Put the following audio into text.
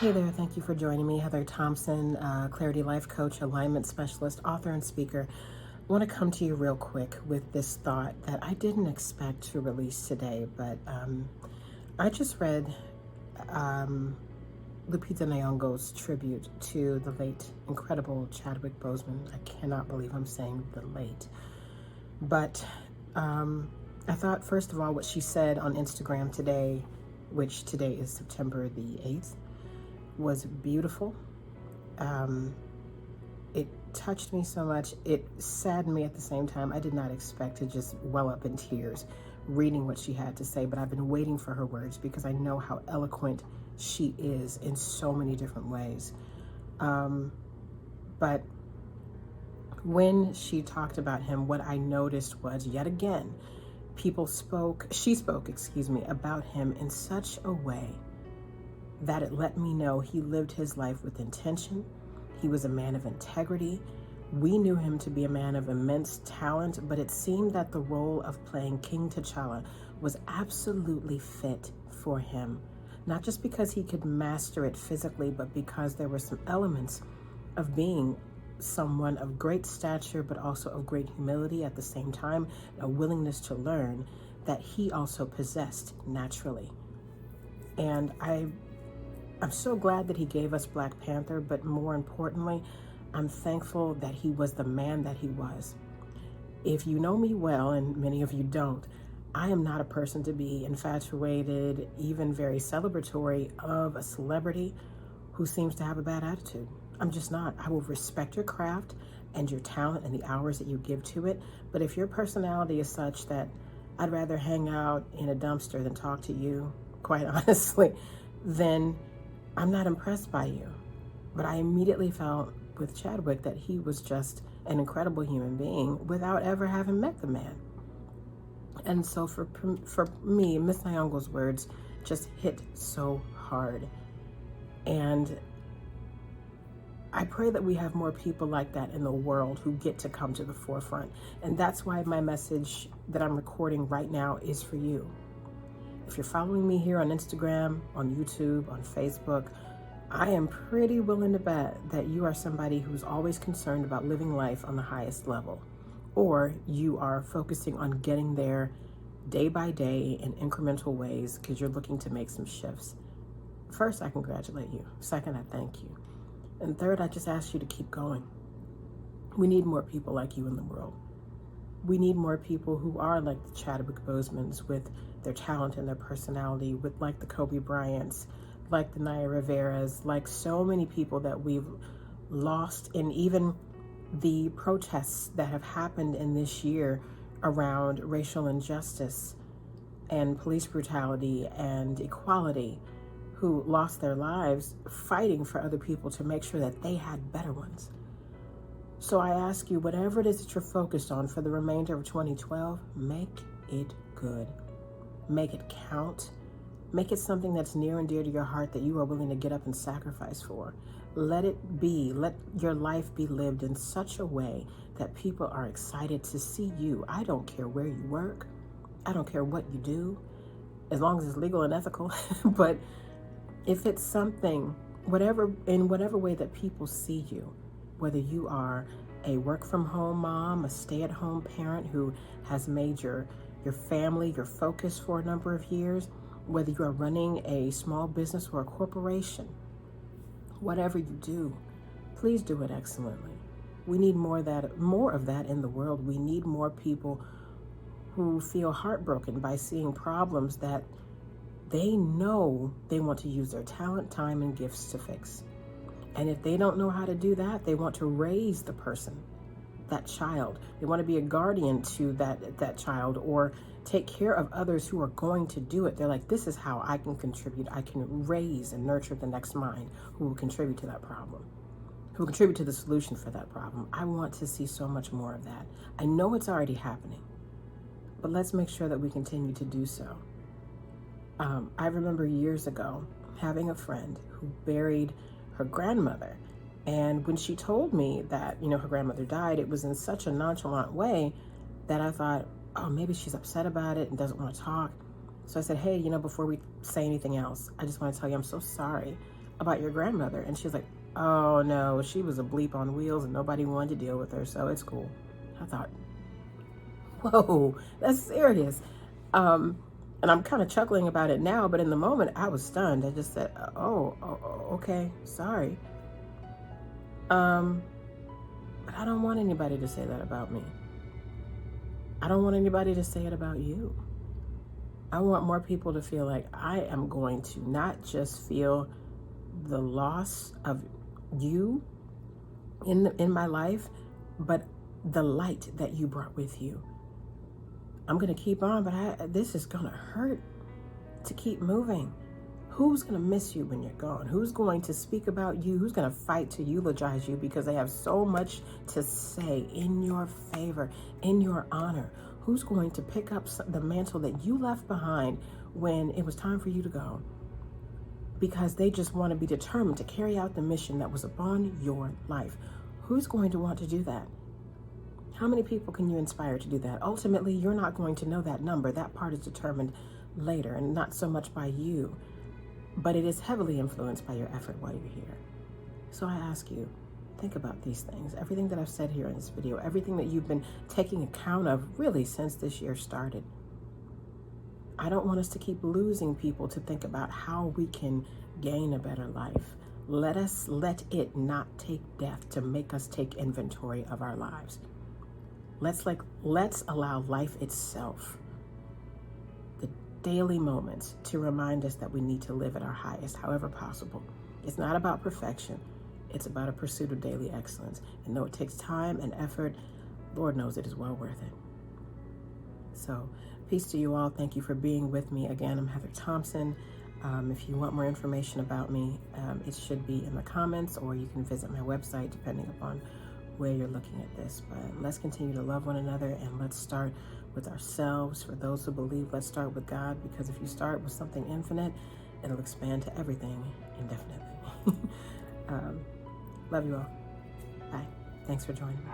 Hey there, thank you for joining me. Heather Thompson, Clarity Life Coach, Alignment Specialist, author, and speaker. I want to come to you real quick with this thought that I didn't expect to release today, but I just read Lupita Nyong'o's tribute to the late, incredible Chadwick Boseman. I cannot believe I'm saying the late. But I thought, first of all, what she said on Instagram today, which today is September the 8th, was beautiful. It touched me so much. It saddened me at the same time. I did not expect to just well up in tears reading what she had to say, but I've been waiting for her words because I know how eloquent she is in so many different ways. But when she talked about him, what I noticed was, yet again, she spoke, about him in such a way that it let me know he lived his life with intention. He was a man of integrity. We knew him to be a man of immense talent, but it seemed that the role of playing King T'Challa was absolutely fit for him. Not just because he could master it physically, but because there were some elements of being someone of great stature, but also of great humility at the same time, a willingness to learn that he also possessed naturally. And I'm so glad that he gave us Black Panther, but more importantly, I'm thankful that he was the man that he was. If you know me well, and many of you don't, I am not a person to be infatuated, even very celebratory of a celebrity who seems to have a bad attitude. I'm just not. I will respect your craft and your talent and the hours that you give to it. But if your personality is such that I'd rather hang out in a dumpster than talk to you, quite honestly, then I'm not impressed by you. But I immediately felt with Chadwick that he was just an incredible human being without ever having met the man. And so for me, Miss Nyong'o's words just hit so hard. And I pray that we have more people like that in the world who get to come to the forefront. And that's why my message that I'm recording right now is for you. If you're following me here on Instagram, on YouTube, on Facebook, I am pretty willing to bet that you are somebody who's always concerned about living life on the highest level, or you are focusing on getting there day by day in incremental ways because you're looking to make some shifts. First, I congratulate you. Second, I thank you. And third, I just ask you to keep going. We need more people like you in the world. We need more people who are like the Chadwick Bosemans with their talent and their personality, with like the Kobe Bryants, like the Naya Riveras, like so many people that we've lost in even the protests that have happened in this year around racial injustice and police brutality and equality, who lost their lives fighting for other people to make sure that they had better ones. So I ask you, whatever it is that you're focused on for the remainder of 2012, make it good. Make it count. Make it something that's near and dear to your heart that you are willing to get up and sacrifice for. Let it be, let your life be lived in such a way that people are excited to see you. I don't care where you work. I don't care what you do, as long as it's legal and ethical. But if it's something, in whatever way that people see you, whether you are a work from home mom, a stay-at-home parent who has made your family your focus for a number of years, whether you are running a small business or a corporation, whatever you do, please do it excellently. We need more of that in the world. We need more people who feel heartbroken by seeing problems that they know they want to use their talent, time, and gifts to fix. And if they don't know how to do that, they want to raise the person, that child. They want to be a guardian to that child, or take care of others who are going to do it. They're like, this is how I can contribute. I can raise and nurture the next mind who will contribute to that problem, who will contribute to the solution for that problem. I want to see so much more of that. I know it's already happening, but let's make sure that we continue to do so. I remember years ago having a friend who buried her grandmother. And when she told me that, her grandmother died, it was in such a nonchalant way that I thought, oh, maybe she's upset about it and doesn't want to talk. So I said, hey, before we say anything else, I just want to tell you I'm so sorry. about your grandmother. And she's like, oh no, she was a bleep on wheels and nobody wanted to deal with her, so it's cool. I thought, whoa, that's serious. And I'm kind of chuckling about it now, but in the moment I was stunned. I just said, oh, okay, sorry. But I don't want anybody to say that about me. I don't want anybody to say it about you. I want more people to feel like I am going to not just feel the loss of you in my life, but the light that you brought with you. I'm going to keep on, but this is going to hurt to keep moving. Who's going to miss you when you're gone? Who's going to speak about you? Who's going to fight to eulogize you because they have so much to say in your favor, in your honor? Who's going to pick up the mantle that you left behind when it was time for you to go? Because they just want to be determined to carry out the mission that was upon your life. Who's going to want to do that? How many people can you inspire to do that? Ultimately, you're not going to know that number. That part is determined later, and not so much by you, but it is heavily influenced by your effort while you're here. So I ask you, think about these things. Everything that I've said here in this video, everything that you've been taking account of really since this year started. I don't want us to keep losing people to think about how we can gain a better life. Let it not take death to make us take inventory of our lives. Let's allow life itself, the daily moments, to remind us that we need to live at our highest, however possible. It's not about perfection. It's about a pursuit of daily excellence. And though it takes time and effort, Lord knows it is well worth it. So, peace to you all. Thank you for being with me. Again, I'm Heather Thompson. If you want more information about me, it should be in the comments, or you can visit my website depending upon where you're looking at this. But let's continue to love one another, and let's start with ourselves. For those who believe, let's start with God, because if you start with something infinite, it'll expand to everything indefinitely. Love you all. Bye. Thanks for joining me.